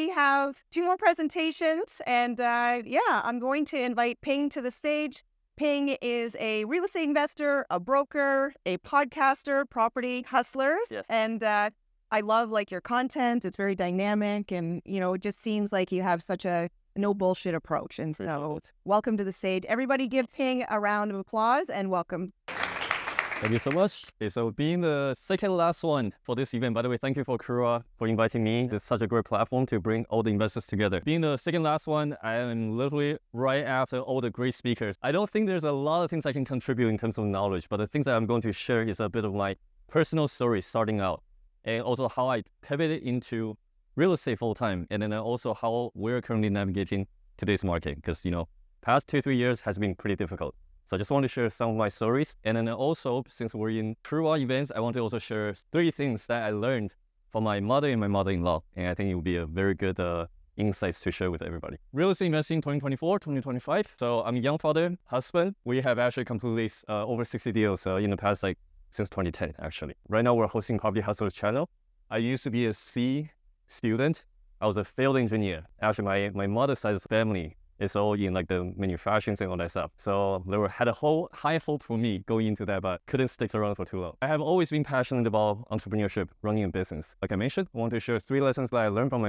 we have two more presentations, and I'm going to invite Ping to the stage. Ping is a real estate investor, a broker, a podcaster, property hustlers, Yes. and I love your content. It's very dynamic, and it just seems like you have such a no bullshit approach. And so, welcome to the stage. Everybody, give Ping a round of applause and welcome. Thank you so much. Okay, so being the second last one for this event, by the way, thank you for Kura for inviting me. It's such a great platform to bring all the investors together. Being the second last one, I am literally right after all the great speakers. I don't think there's a lot of things I can contribute in terms of knowledge, but the things that I'm going to share is a bit of my personal story starting out, and also how I pivoted into real estate full time, and then also how we're currently navigating today's market, because past 2-3 years has been pretty difficult. So I just want to share some of my stories. And then also, since we're in Kura events, I want to also share 3 things that I learned from my mother and my mother-in-law. And I think it will be a very good insights to share with everybody. Real estate investing 2024, 2025. So I'm a young father, husband. We have actually completed over 60 deals in the past, since 2010, actually. Right now, we're hosting Property Hustlers channel. I used to be a C student. I was a failed engineer. Actually, my mother's side of the family is all in the manufacturing and all that stuff. So they had a whole high hope for me going into that, but couldn't stick around for too long. I have always been passionate about entrepreneurship, running a business. Like I mentioned, I want to share 3 lessons that I learned from my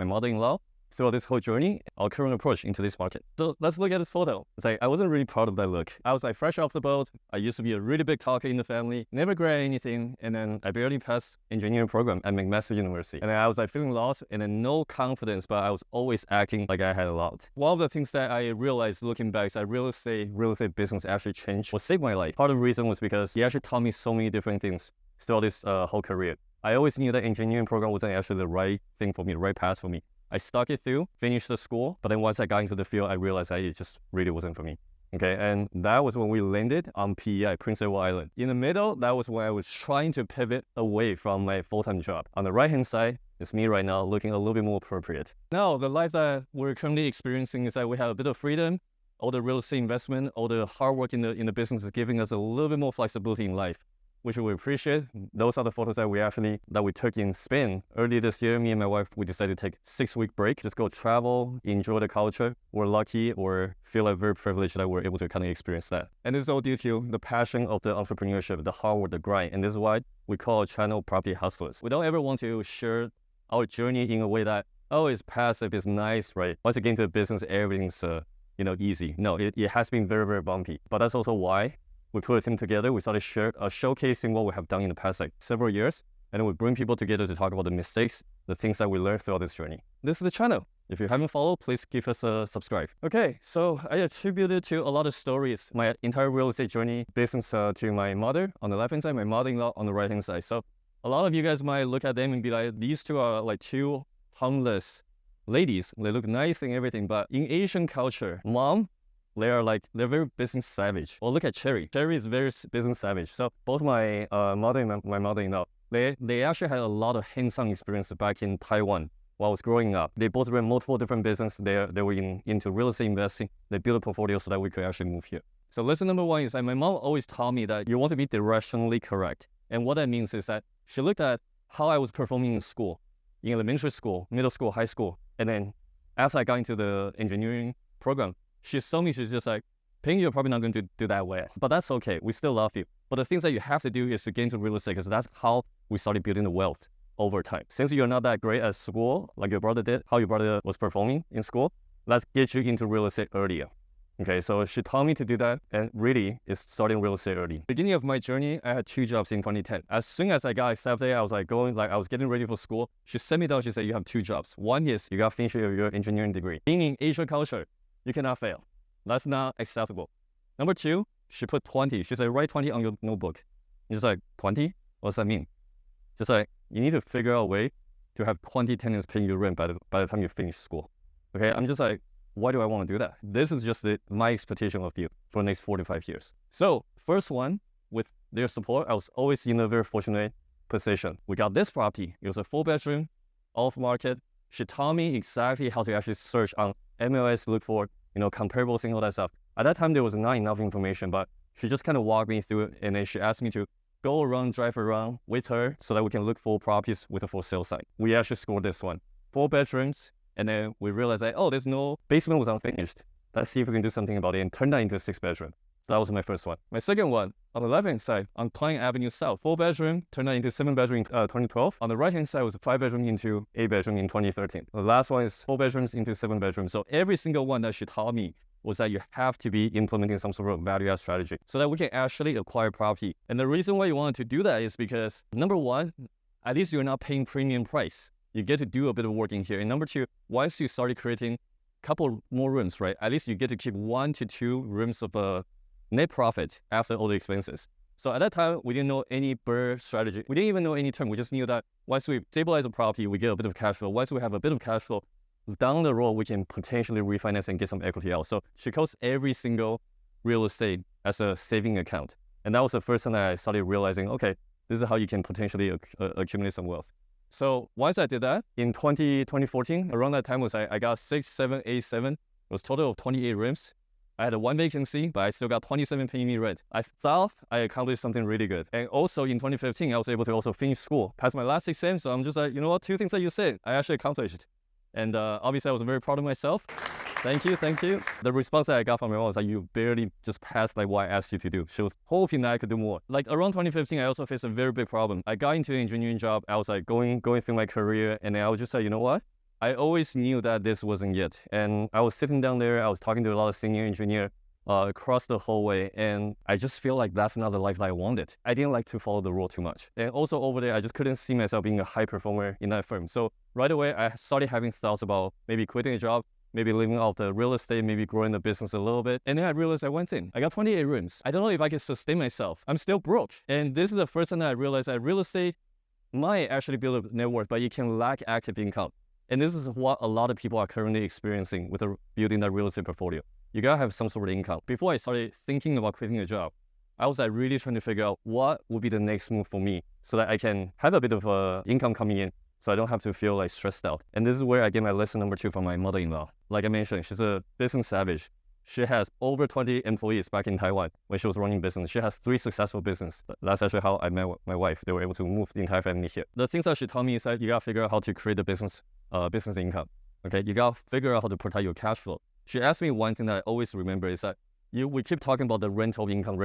mother-in-law, throughout this whole journey, our current approach into this market. So let's look at this photo. It's I wasn't really proud of that look. I was fresh off the boat. I used to be a really big talker in the family, never graduated anything, and then I barely passed engineering program at McMaster University. And then I was feeling lost and then no confidence, but I was always acting like I had a lot. One of the things that I realized looking back is that real estate business actually changed or saved my life. Part of the reason was because he actually taught me so many different things throughout this whole career. I always knew that engineering program wasn't actually the right thing for me, the right path for me. I stuck it through, finished the school, but then once I got into the field, I realized that it just really wasn't for me. Okay, and that was when we landed on PEI, Prince Edward Island. In the middle, that was when I was trying to pivot away from my full-time job. On the right-hand side, it's me right now looking a little bit more appropriate. Now, the life that we're currently experiencing is that we have a bit of freedom. All the real estate investment, all the hard work in the business is giving us a little bit more flexibility in life, which we appreciate. Those are the photos that we took in Spain. Early this year, me and my wife, we decided to take a 6-week break, just go travel, enjoy the culture. We're lucky or feel very privileged that we're able to kind of experience that. And this is all due to the passion of the entrepreneurship, the hard work, the grind. And this is why we call our channel Property Hustlers. We don't ever want to share our journey in a way that, it's passive, it's nice, right? Once you get into the business, everything's easy. No, it has been very, very bumpy. But that's also why we put a team together. We started showcasing what we have done in the past several years, and then we bring people together to talk about the mistakes, the things that we learned throughout this journey. This is the channel. If you haven't followed, please give us a subscribe. Okay, so I attributed to a lot of stories my entire real estate journey, business to my mother on the left-hand side, my mother-in-law on the right-hand side. So a lot of you guys might look at them and be like, these two are two homeless ladies. They look nice and everything, but in Asian culture, mom, they're very business savage. Well, look at Cherry. Cherry is very business savage. So both my mother and my mother-in-law, they actually had a lot of hands-on experience back in Taiwan while I was growing up. They both ran multiple different businesses. They were into real estate investing. They built a portfolio so that we could actually move here. So lesson number 1 is that my mom always taught me that you want to be directionally correct. And what that means is that she looked at how I was performing in school, in elementary school, middle school, high school. And then after I got into the engineering program, she saw me, she's just Ping, you're probably not going to do that well, but that's okay. We still love you. But the things that you have to do is to get into real estate, because that's how we started building the wealth over time. Since you're not that great at school, like your brother did, how your brother was performing in school, let's get you into real estate earlier. Okay, so she taught me to do that, and really, it's starting real estate early. Beginning of my journey, I had 2 jobs in 2010. As soon as I got accepted, I was I was getting ready for school. She sat me down, she said, you have 2 jobs. One is you got to finish your engineering degree. Being in Asian culture, you cannot fail. That's not acceptable. Number 2, she put 20. She said, write 20 on your notebook. I'm just 20? What does that mean? Just you need to figure out a way to have 20 tenants paying your rent by the time you finish school. Okay, I'm just why do I want to do that? This is just my expectation of you for the next 4 to 5 years. So first one, with their support, I was always in a very fortunate position. We got this property. It was a 4-bedroom, off market. She taught me exactly how to actually search on MLS, look for comparables and all that stuff. At that time, there was not enough information, but she just kind of walked me through it, and then she asked me to go around, drive around with her so that we can look for properties with a for sale sign. We actually scored this one. 4 bedrooms. And then we realized that, oh, there's no basement was unfinished. Let's see if we can do something about it and turn that into a 6-bedroom. So that was my first one. My second one, on the left-hand side, on Klein Avenue South, 4-bedroom, turned that into 7-bedroom in 2012. On the right-hand side was a 5-bedroom into 8-bedroom in 2013. The last one is 4 bedrooms into 7 bedrooms. So every single one that she taught me was that you have to be implementing some sort of value-add strategy so that we can actually acquire property. And the reason why you wanted to do that is because, number one, at least you're not paying premium price. You get to do a bit of work in here. And number two, once you started creating a couple more rooms, right, at least you get to keep 1 to 2 rooms of net profit after all the expenses. So at that time, we didn't know any BRRRR strategy. We didn't even know any term. We just knew that once we stabilize the property, we get a bit of cash flow. Once we have a bit of cash flow, down the road, we can potentially refinance and get some equity out. So she calls every single real estate as a saving account. And that was the first time that I started realizing, okay, this is how you can potentially accumulate some wealth. So once I did that, in 2014, around that time I got 6, 7, 8, 7. It was total of 28 rooms. I had 1 vacancy, but I still got 27 paying me rent. I thought I accomplished something really good. And also in 2015, I was able to also finish school, pass my last exam. So I'm just like, you know what, 2 things that you said, I actually accomplished. And obviously I was very proud of myself. Thank you. The response that I got from my mom was like, you barely just passed like what I asked you to do. She was hoping that I could do more. Like around 2015, I also faced a very big problem. I got into an engineering job. I was like going through my career, and then I was just like, you know what? I always knew that this wasn't it. And I was sitting down there, I was talking to a lot of senior engineers across the hallway, and I just feel like that's not the life that I wanted. I didn't like to follow the rule too much. And also over there, I just couldn't see myself being a high performer in that firm. So right away, I started having thoughts about maybe quitting a job, maybe living off the real estate, maybe growing the business a little bit. And then I realized one thing. I got 28 rooms. I don't know if I can sustain myself. I'm still broke. And this is the first time that I realized that real estate might actually build a net worth, but you can lack active income. And this is what a lot of people are currently experiencing with building their real estate portfolio. You gotta have some sort of income. Before I started thinking about quitting a job, I was like really trying to figure out what would be the next move for me so that I can have a bit of income coming in so I don't have to feel like stressed out. And this is where I get my lesson number 2 from my mother-in-law. Like I mentioned, she's a business savage. She has over 20 employees back in Taiwan when she was running business. She has 3 successful businesses. That's actually how I met my wife. They were able to move the entire family here. The things that she taught me is that you gotta figure out how to create a business income. Okay, you gotta figure out how to protect your cash flow. She asked me one thing that I always remember is that we keep talking about the rental income,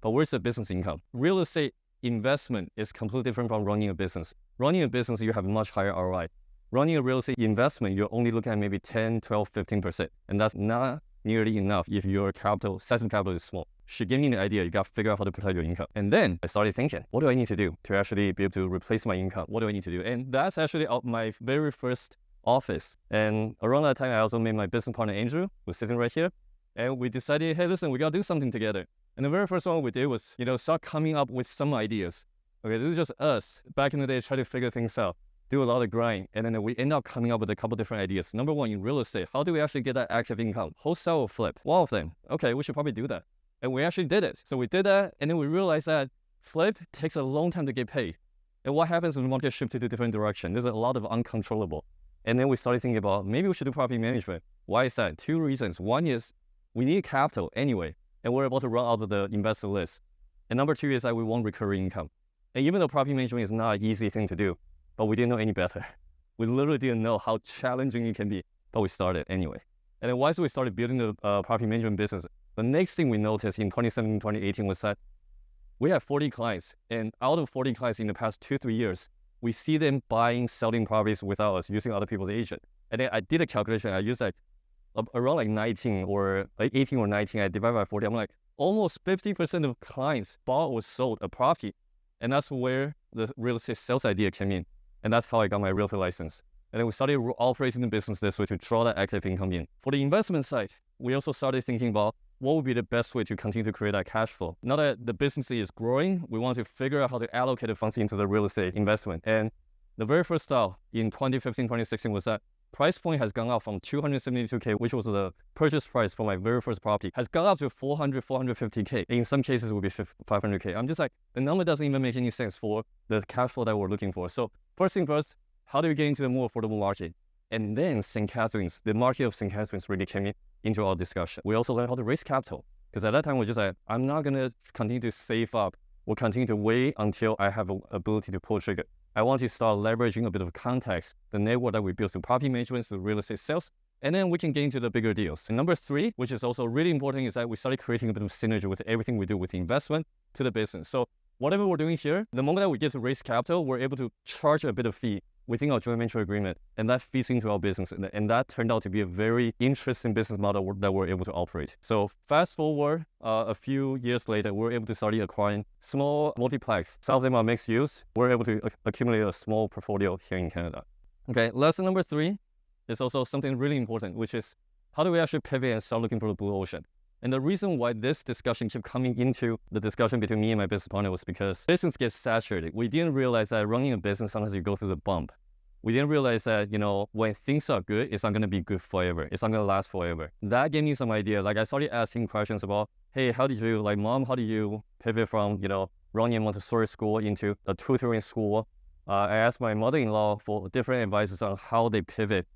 but where's the business income? Real estate investment is completely different from running a business. Running a business, you have much higher ROI. Running a real estate investment, you're only looking at maybe 10, 12, 15%. And that's not nearly enough if your size of capital is small. She gave me the idea, you got to figure out how to protect your income. And then I started thinking, what do I need to do to actually be able to replace my income? What do I need to do? And that's actually my very first office. And around that time, I also met my business partner, Andrew, who's sitting right here. And we decided, hey, listen, we got to do something together. And the very first one we did was, start coming up with some ideas. Okay, this is just us back in the day trying to figure things out, do a lot of grind. And then we end up coming up with a couple different ideas. Number one, in real estate, how do we actually get that active income? Wholesale or flip? One of them. Okay, we should probably do that. And we actually did it. So we did that, and then we realized that flip takes a long time to get paid. And what happens when the market shifts to a different direction? There's a lot of uncontrollable. And then we started thinking about maybe we should do property management. Why is that? 2 reasons. One is we need capital anyway, and we're about to run out of the investor list. And number 2 is that we want recurring income. And even though property management is not an easy thing to do, but we didn't know any better. We literally didn't know how challenging it can be, but we started anyway. And then once we started building the property management business, the next thing we noticed in 2017, 2018 was that we have 40 clients. And out of 40 clients in the past 2-3 years, we see them buying, selling properties without us, using other people's agent. And then I did a calculation. I used around 19 or 18 or 19. I divided by 40. I'm like, almost 50% of clients bought or sold a property. And that's where the real estate sales idea came in. And that's how I got my realtor license. And then we started operating the business this way to draw that active income in. For the investment side, we also started thinking about what would be the best way to continue to create that cash flow. Now that the business is growing, we want to figure out how to allocate the funds into the real estate investment. And the very first style in 2015, 2016 was that price point has gone up from $272K, which was the purchase price for my very first property, has gone up to $400, $450K. In some cases, it would be $500K. I'm just like, the number doesn't even make any sense for the cash flow that we're looking for. So first thing first, how do we get into the more affordable market? And then St. Catharines, the market of St. Catharines really came into our discussion. We also learned how to raise capital. Because at that time, we're just like, I'm not going to continue to save up or continue to wait until I have an ability to pull trigger. I want to start leveraging a bit of context, the network that we built through property management, through real estate sales, and then we can get into the bigger deals. And number 3, which is also really important, is that we started creating a bit of synergy with everything we do with the investment to the business. So whatever we're doing here, the moment that we get to raise capital, we're able to charge a bit of fee within our joint venture agreement, and that feeds into our business. And that turned out to be a very interesting business model that we're able to operate. So fast forward a few years later, we're able to start acquiring small multiplex. Some of them are mixed use. We're able to accumulate a small portfolio here in Canada. Okay, lesson number 3 is also something really important, which is how do we actually pivot and start looking for the blue ocean? And the reason why this discussion kept coming into the discussion between me and my business partner was because business gets saturated. We didn't realize that running a business, sometimes you go through the bump. We didn't realize that, when things are good, it's not going to be good forever. It's not going to last forever. That gave me some idea. Like I started asking questions about, hey, Mom, how do you pivot from, running a Montessori school into a tutoring school? I asked my mother-in-law for different advices on how they pivot,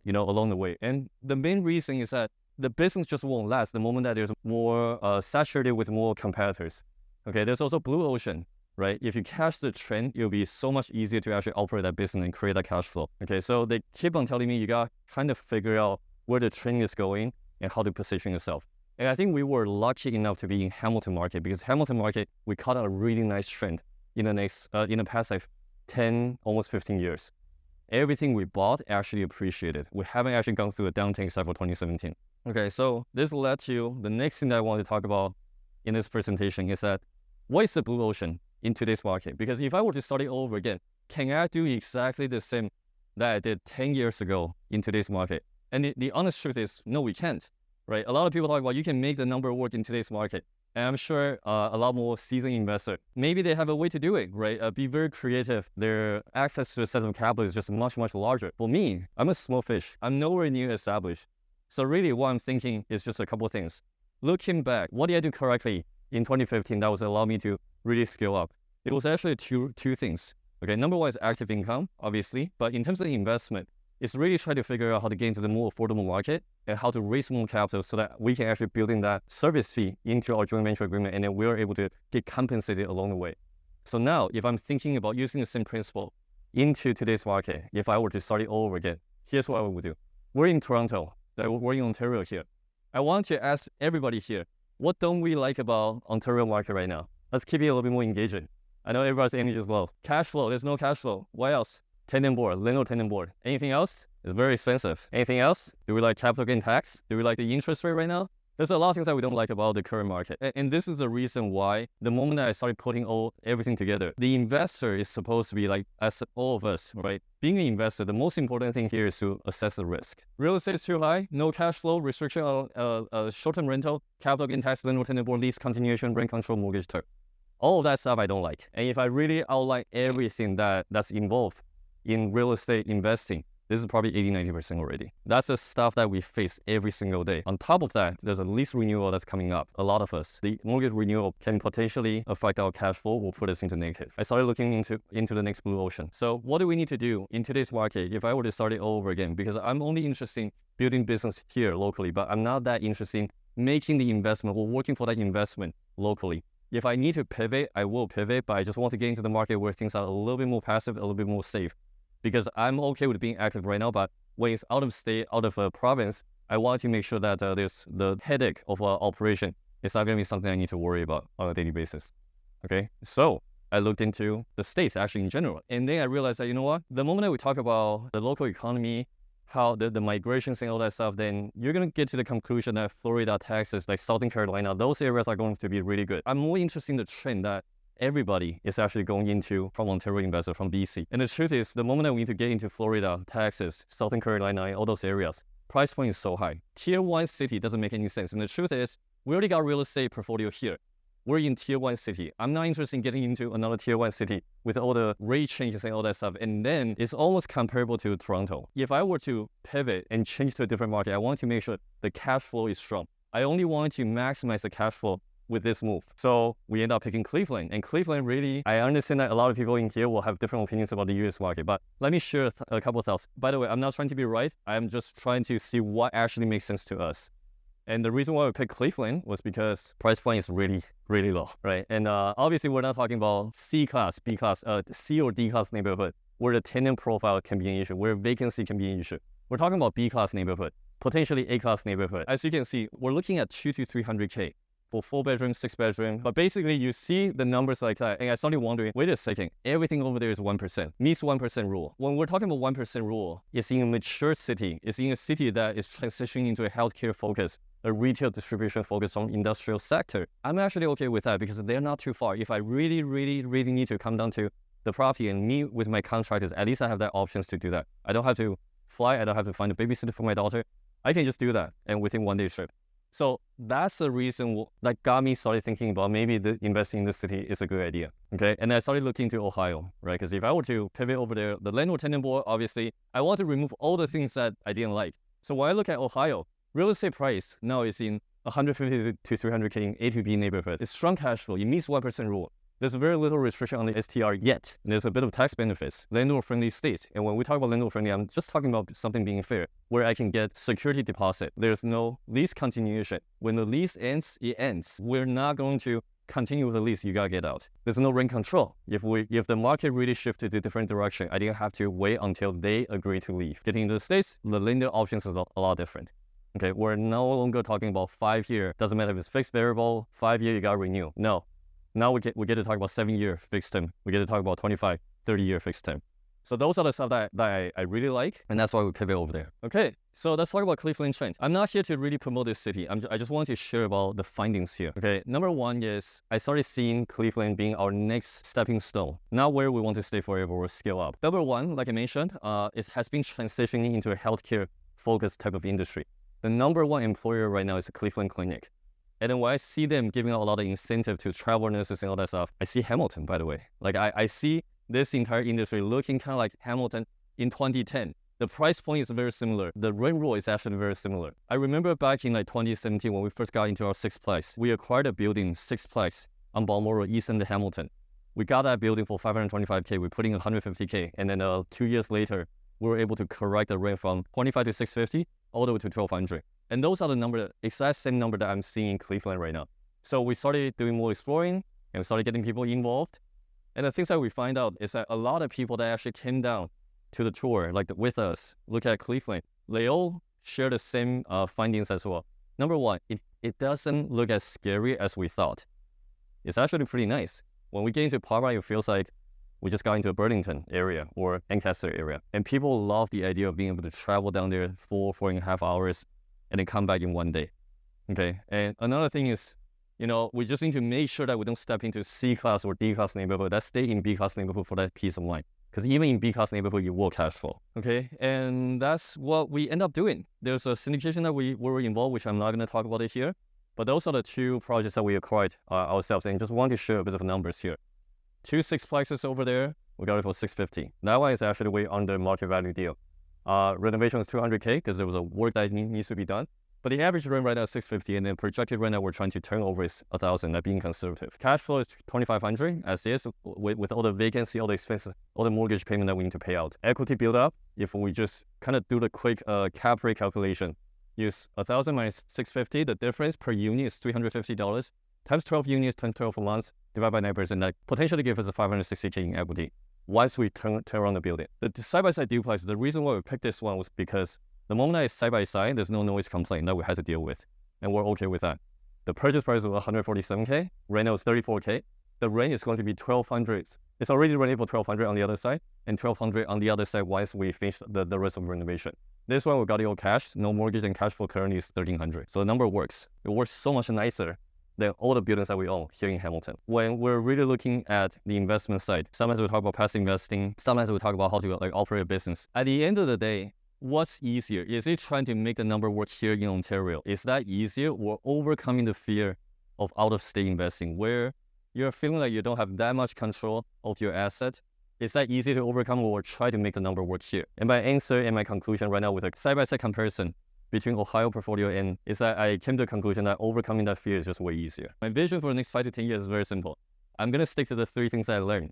along the way. And the main reason is that the business just won't last the moment that there's more saturated with more competitors. Okay, there's also blue ocean, right? If you catch the trend, it'll be so much easier to actually operate that business and create that cash flow. Okay, so they keep on telling me you got to kind of figure out where the trend is going and how to position yourself. And I think we were lucky enough to be in Hamilton market, because Hamilton market, we caught a really nice trend in the past 10, almost 15 years. Everything we bought actually appreciated. We haven't actually gone through a downturn except for 2017. Okay, so this led to the next thing that I want to talk about in this presentation is that what is the blue ocean in today's market? Because if I were to start it over again, can I do exactly the same that I did 10 years ago in today's market? And the honest truth is, no, we can't, right? A lot of people talk about you can make the number work in today's market. And I'm sure a lot more seasoned investor, maybe they have a way to do it, right? Be very creative. Their access to a set of capital is just much, much larger. For me, I'm a small fish. I'm nowhere near established. So really what I'm thinking is just a couple of things. Looking back, what did I do correctly in 2015 that was allowed me to really scale up? It was actually two things. Okay, number 1 is active income, obviously. But in terms of investment, it's really trying to figure out how to get into the more affordable market and how to raise more capital so that we can actually build in that service fee into our joint venture agreement, and then we're able to get compensated along the way. So now, if I'm thinking about using the same principle into today's market, if I were to start it all over again, here's what I would do. We're in Toronto. We're in Ontario here. I want to ask everybody here, what don't we like about Ontario market right now? Let's keep it a little bit more engaging. I know everybody's energy is low. Cash flow, there's no cash flow. What else? Tenant board, landlord tenant board. Anything else? It's very expensive. Anything else? Do we like capital gain tax? Do we like the interest rate right now? There's a lot of things that we don't like about the current market. And this is the reason why the moment that I started putting everything together, the investor is supposed to be like as all of us, right? Being an investor, the most important thing here is to assess the risk. Real estate is too high, no cash flow, restriction on short-term rental, capital gain tax, landlord tenant board, lease continuation, rent control, mortgage term. All of that stuff I don't like. And if I really outline everything that's involved in real estate investing, this is probably 80-90% already. That's the stuff that we face every single day. On top of that, there's a lease renewal that's coming up. A lot of us, the mortgage renewal can potentially affect our cash flow or put us into negative. I started looking into the next blue ocean. So what do we need to do in today's market if I were to start it all over again? Because I'm only interested in building business here locally, but I'm not that interested in making the investment or working for that investment locally. If I need to pivot, I will pivot, but I just want to get into the market where things are a little bit more passive, a little bit more safe. Because I'm okay with being active right now, but when it's out of state, out of a province, I want to make sure that there's the headache of operation. It's not going to be something I need to worry about on a daily basis. Okay, so I looked into the states actually in general, and then I realized that, you know what, the moment that we talk about the local economy, how the migrations and all that stuff, then you're going to get to the conclusion that Florida, Texas, like Southern Carolina, those areas are going to be really good. I'm more interested in the trend that everybody is actually going into from Ontario investor, from BC. And the truth is, the moment that we need to get into Florida, Texas, Southern Carolina, all those areas, price point is so high. Tier 1 city doesn't make any sense. And the truth is, we already got real estate portfolio here. We're in Tier 1 city. I'm not interested in getting into another Tier 1 city with all the rate changes and all that stuff. And then it's almost comparable to Toronto. If I were to pivot and change to a different market, I want to make sure the cash flow is strong. I only want to maximize the cash flow with this move. So we end up picking Cleveland. And Cleveland really, I understand that a lot of people in here will have different opinions about the US market, but let me share a couple of thoughts. By the way, I'm not trying to be right. I'm just trying to see what actually makes sense to us. And the reason why we picked Cleveland was because price point is really, really low, right? And obviously, we're not talking about C class, B class, C or D class neighborhood, where the tenant profile can be an issue, where vacancy can be an issue. We're talking about B class neighborhood, potentially A class neighborhood. As you can see, we're looking at 200 to 300K for 4-bedroom, 6-bedroom. But basically, you see the numbers like that, and I started wondering, wait a second, everything over there is 1%, meets 1% rule. When we're talking about 1% rule, it's in a mature city. It's in a city that is transitioning into a healthcare focus, a retail distribution focus on industrial sector. I'm actually okay with that because they're not too far. If I really, really, really need to come down to the property and meet with my contractors, at least I have that options to do that. I don't have to fly. I don't have to find a babysitter for my daughter. I can just do that and within 1 day trip. So that's the reason that got me started thinking about maybe investing in the city is a good idea, okay? And I started looking into Ohio, right? Because if I were to pivot over there, the landlord-tenant board, obviously, I want to remove all the things that I didn't like. So when I look at Ohio, real estate price now is in 150 to 300K in A to B neighborhood. It's strong cash flow. It meets 1% rule. There's very little restriction on the STR yet. And there's a bit of tax benefits, landlord-friendly state. And when we talk about landlord-friendly, I'm just talking about something being fair, where I can get security deposit. There's no lease continuation. When the lease ends, it ends. We're not going to continue with the lease. You gotta get out. There's no rent control. If the market really shifted to a different direction, I didn't have to wait until they agree to leave. Getting into the States, the lender options is a lot different. Okay, we're no longer talking about 5 year. Doesn't matter if it's fixed variable, 5 year, you gotta renew. No. Now we get to talk about 7-year fixed term. We get to talk about 25, 30-year fixed term. So those are the stuff that I really like, and that's why we pivot over there. Okay, so let's talk about Cleveland trend. I'm not here to really promote this city. I just want to share about the findings here. Okay, number one is I started seeing Cleveland being our next stepping stone, not where we want to stay forever or scale up. Number one, like I mentioned, it has been transitioning into a healthcare-focused type of industry. The number one employer right now is a Cleveland Clinic. And then when I see them giving out a lot of incentive to travel nurses and all that stuff, I see Hamilton, by the way. Like I see this entire industry looking kind of like Hamilton in 2010. The price point is very similar. The rent roll is actually very similar. I remember back in like 2017 when we first got into our sixplex, we acquired a building, sixplex, on Balmoral, East End of Hamilton. We got that building for $525K. We put in $150K. And then 2 years later, we were able to correct the rent from $25 to $650 all the way to $1,200. And those are the number, exact same number that I'm seeing in Cleveland right now. So we started doing more exploring and we started getting people involved. And the things that we find out is that a lot of people that actually came down to the tour, like with us, look at Cleveland, they all share the same findings as well. Number one, it doesn't look as scary as we thought. It's actually pretty nice. When we get into Parma, it feels like we just got into a Burlington area or Lancaster area. And people love the idea of being able to travel down there 4.5 hours and then come back in 1 day, okay? And another thing is, we just need to make sure that we don't step into C-class or D-class neighborhood, that stay in B-class neighborhood for that peace of mind. Because even in B-class neighborhood, you will cash flow, okay? And that's what we end up doing. There's a syndication that we were involved, which I'm not gonna talk about it here, but those are the two projects that we acquired ourselves, and just want to share a bit of numbers here. 2 sixplexes over there, we got it for $650. That one is actually way under market value deal. Renovation is $200K because there was a work that needs to be done. But the average rent right now is $650, and then projected rent that we're trying to turn over is $1,000, that being conservative. Cash flow is $2,500 as is, with all the vacancy, all the expenses, all the mortgage payment that we need to pay out. Equity build up, if we just kind of do the quick cap rate calculation, use $1,000 minus $650, the difference per unit is $350, times 12 units, times 12 months, divided by 9%, that potentially gives us a $560K in equity once we turn around the building. The side-by-side duplex, the reason why we picked this one was because the moment that it's side-by-side, there's no noise complaint that we had to deal with, and we're okay with that. The purchase price was $147K, rent is $34K. The rent is going to be $1,200. It's already rented for $1,200 on the other side, and $1,200 on the other side once we finish the rest of the renovation. This one, we got it all cash, no mortgage, and cash flow currently is $1,300. So the number works. It works so much nicer than all the buildings that we own here in Hamilton. When we're really looking at the investment side, sometimes we talk about passive investing, sometimes we talk about how to operate a business. At the end of the day, what's easier? Is it trying to make the number work here in Ontario? Is that easier, or overcoming the fear of out-of-state investing, where you're feeling like you don't have that much control of your asset? Is that easy to overcome, or try to make the number work here? And my answer and my conclusion right now with a side-by-side comparison between Ohio portfolio and is that I came to the conclusion that overcoming that fear is just way easier. My vision for the next 5 to 10 years is very simple. I'm gonna stick to the 3 things that I learned.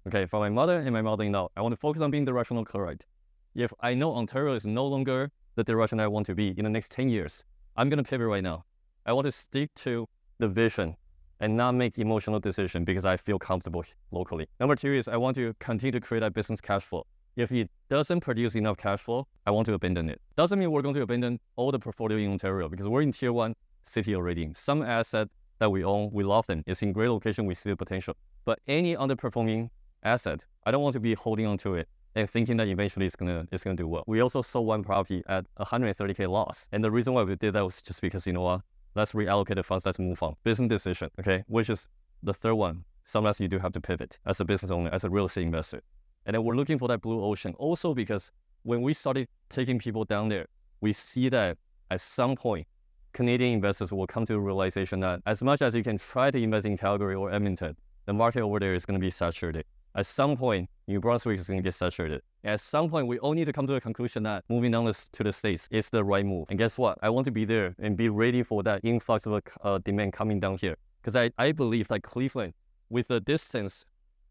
Okay, from my mother and my mother-in-law, I want to focus on being directional correct. If I know Ontario is no longer the direction I want to be in the next 10 years, I'm going to pivot right now. I want to stick to the vision and not make emotional decision because I feel comfortable locally. Number 2 is I want to continue to create that business cash flow. If it doesn't produce enough cash flow, I want to abandon it. Doesn't mean we're going to abandon all the portfolio in Ontario because we're in tier 1 city already. Some asset that we own, we love them. It's in great location, we see the potential. But any underperforming asset, I don't want to be holding on to it and thinking that eventually it's gonna do well. We also sold one property at $130K loss. And the reason why we did that was just because, you know what, let's reallocate the funds, let's move on. Business decision, okay, which is the third one. Sometimes you do have to pivot as a business owner, as a real estate investor. And then we're looking for that blue ocean. Also because when we started taking people down there, we see that at some point, Canadian investors will come to the realization that as much as you can try to invest in Calgary or Edmonton, the market over there is going to be saturated. At some point, New Brunswick is going to get saturated. At some point, we all need to come to the conclusion that moving down to the States is the right move. And guess what? I want to be there and be ready for that influx of demand coming down here. Because I believe that Cleveland, with the distance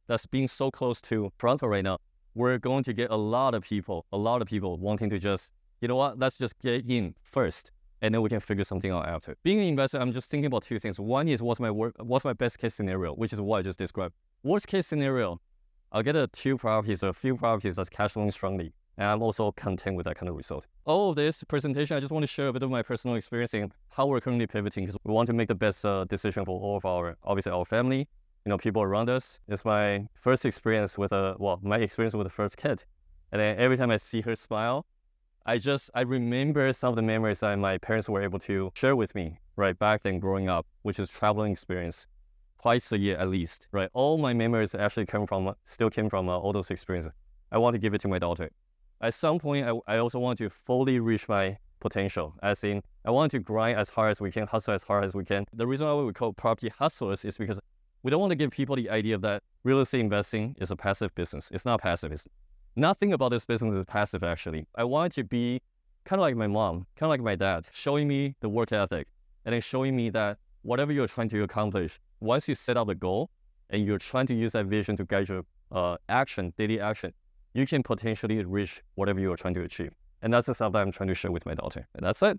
that's being so close to Toronto right now, we're going to get a lot of people wanting to just, you know what, let's just get in first. And then we can figure something out after. Being an investor, I'm just thinking about 2 things. One is what's my best case scenario, which is what I just described. Worst case scenario, I'll get a few properties that's cash flowing strongly. And I'm also content with that kind of result. All of this presentation, I just want to share a bit of my personal experience in how we're currently pivoting because we want to make the best decision for all of obviously our family, people around us. It's my first experience with my experience with the first kid. And then every time I see her smile, I remember some of the memories that my parents were able to share with me, right, back then growing up, which is traveling experience, twice a year at least, right? All my memories actually still came from all those experiences. I want to give it to my daughter. At some point, I also want to fully reach my potential, as in, I want to grind as hard as we can, hustle as hard as we can. The reason why we call property hustlers is because we don't want to give people the idea that real estate investing is a passive business. It's not passive. Nothing about this business is passive, actually. I want to be kind of like my mom, kind of like my dad, showing me the work ethic and then showing me that whatever you're trying to accomplish, once you set out a goal and you're trying to use that vision to guide your daily action, you can potentially reach whatever you're trying to achieve. And that's the stuff that I'm trying to share with my daughter. And that's it.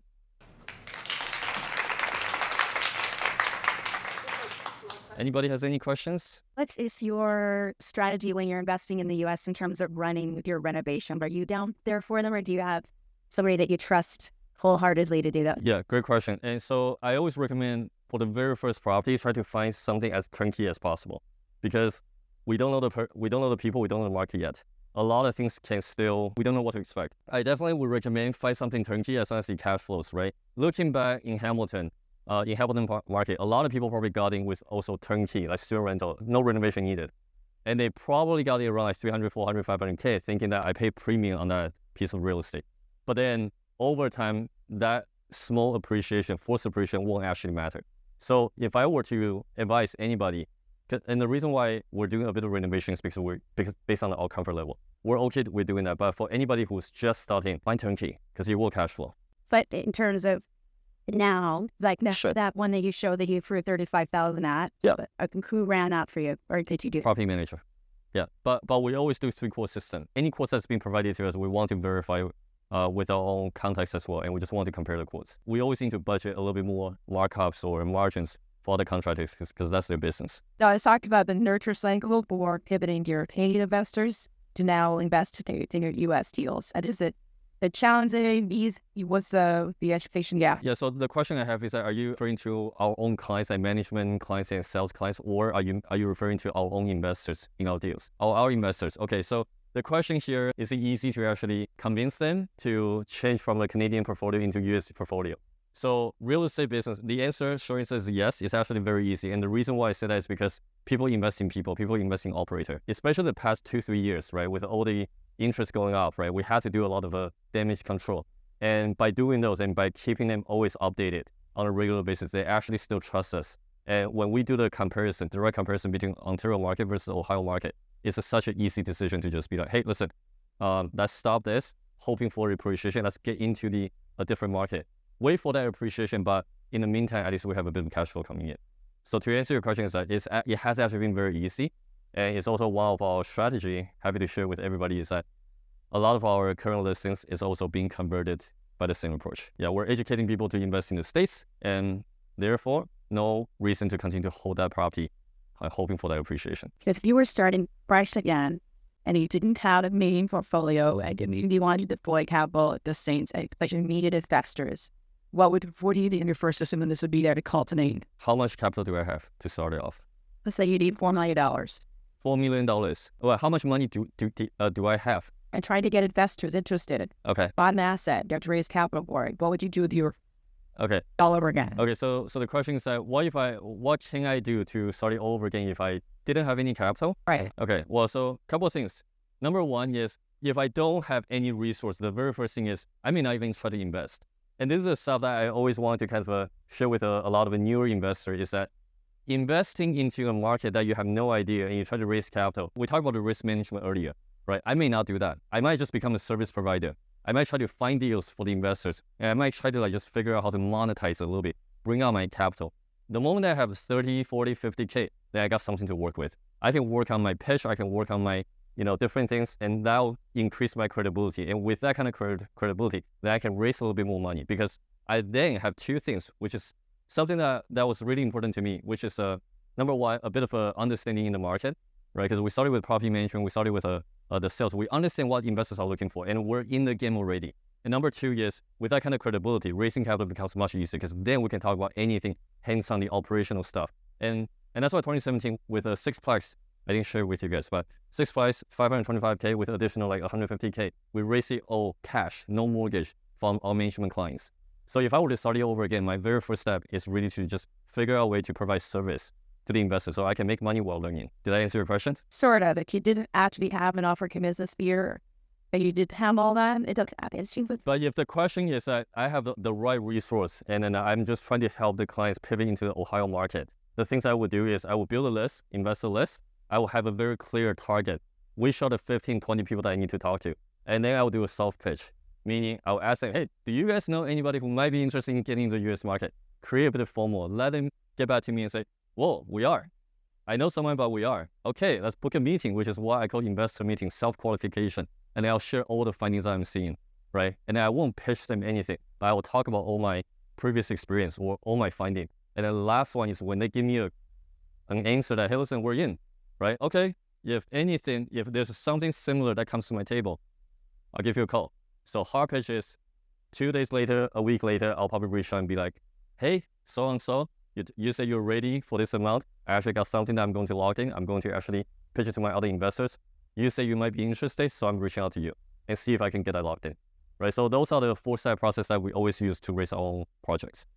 Anybody has any questions? What is your strategy when you're investing in the U.S. in terms of running your renovation? Are you down there for them, or do you have somebody that you trust wholeheartedly to do that? Yeah, great question. And so I always recommend for the very first property, try to find something as turnkey as possible, because we don't know the people, we don't know the market yet. A lot of things we don't know what to expect. I definitely would recommend find something turnkey as long as it cash flows, right? Looking back in Hamilton market, a lot of people probably got in with also turnkey, like student rental, no renovation needed. And they probably got it around like 300, 400, 500K, thinking that I pay premium on that piece of real estate. But then over time, that small appreciation, forced appreciation won't actually matter. So if I were to advise anybody, and the reason why we're doing a bit of renovation is because based on our comfort level, we're okay with doing that. But for anybody who's just starting, find turnkey because it will cash flow. But in terms of now, like Sure. that one that you showed that you threw 35,000 at, Yeah. Who ran out for you, or did you do? Property manager. Yeah, but we always do 3-quote system. Any quotes that's been provided to us, we want to verify with our own context as well, and we just want to compare the quotes. We always need to budget a little bit more markups or margins for other contractors because that's their business. Now, let's talk about the nurture cycle for pivoting your Canadian investors to now invest in your U.S. deals. And is it the challenging? What's the education gap? Yeah, so the question I have is that are you referring to our own clients, like management clients and sales clients, or are you referring to our own investors in our deals? Our investors. Okay, so the question here, is it easy to actually convince them to change from a Canadian portfolio into US portfolio? So real estate business, the answer, short answer is yes. It's actually very easy. And the reason why I say that is because people invest in people invest in operator, especially the past 2-3 years, right? With all the interest going up, right? We had to do a lot of damage control. And by doing those and by keeping them always updated on a regular basis, they actually still trust us. And when we do the direct comparison between Ontario market versus Ohio market, it's such an easy decision to just be like, hey, listen, let's stop this, hoping for appreciation. Let's get into a different market. Wait for that appreciation, but in the meantime, at least we have a bit of cash flow coming in. So to answer your question, is that it has actually been very easy. And it's also one of our strategy, happy to share with everybody, is that a lot of our current listings is also being converted by the same approach. Yeah, we're educating people to invest in the States, and therefore, no reason to continue to hold that property, hoping for that appreciation. If you were starting fresh again and you didn't have a main portfolio and you wanted to deploy capital at the Saints, but you needed investors, what do you think your first system and this would be there to cultivate? How much capital do I have to start it off? Let's say you need $4 million $4 million. Well, how much money do I have? and try to get investors interested. Okay. Bought an asset, you have to raise capital for it. What would you do with your Okay. all over again? Okay. So the question is that what can I do to start it all over again if I didn't have any capital? Right. Okay. Well, so a couple of things. Number one is if I don't have any resource, the very first thing is I may not even try to invest. And this is the stuff that I always want to kind of share with a lot of newer investors is that investing into a market that you have no idea and you try to raise capital. We talked about the risk management earlier, right? I may not do that. I might just become a service provider. I might try to find deals for the investors. And I might try to just figure out how to monetize a little bit, bring out my capital. The moment I have 30, 40, 50K, then I got something to work with. I can work on my pitch. I can work on my different things, and that'll increase my credibility. And with that kind of credibility, then I can raise a little bit more money because I then have two things, which is something that was really important to me, which is number one, a bit of a understanding in the market, right? Because we started with property management, we started with the sales. We understand what investors are looking for, and we're in the game already. And number two is with that kind of credibility, raising capital becomes much easier because then we can talk about anything, hands on the operational stuff. And that's why 2017 with a Sixplex, I didn't share with you guys, but Sixplex, 525K with additional 150K. We raised it all cash, no mortgage from our management clients. So if I were to start it over again, my very first step is really to just figure out a way to provide service to the investor so I can make money while learning. Did I answer your question? Sort of. If you didn't actually have an African business here, and you did have all that, it doesn't have it. But if the question is that I have the right resource and then I'm just trying to help the clients pivot into the Ohio market, the things I would do is I will build a list, investor list. I will have a very clear target. We show the 15, 20 people that I need to talk to. And then I will do a soft pitch, meaning I'll ask them, hey, do you guys know anybody who might be interested in getting into the US market? Create a bit of FOMO. Let them get back to me and say, whoa, we are. I know someone, but we are. Okay, let's book a meeting, which is what I call investor meeting, self-qualification. And then I'll share all the findings I'm seeing, right? And then I won't pitch them anything, but I will talk about all my previous experience or all my findings. And then the last one is when they give me an answer that, hey, listen, we're in. Right? Okay. If there's something similar that comes to my table, I'll give you a call. So hard pitch is 2 days later, a week later, I'll probably reach out and be like, hey, so-and-so, you say you're ready for this amount. I actually got something that I'm going to lock in. I'm going to actually pitch it to my other investors. You say you might be interested, so I'm reaching out to you and see if I can get that locked in. Right? So those are the 4-step process that we always use to raise our own projects.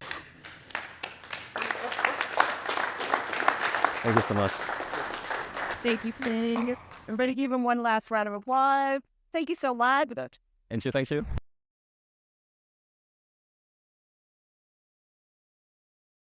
Thank you so much. Thank you, Ping. Everybody give him one last round of applause. Thank you so much. Thank you.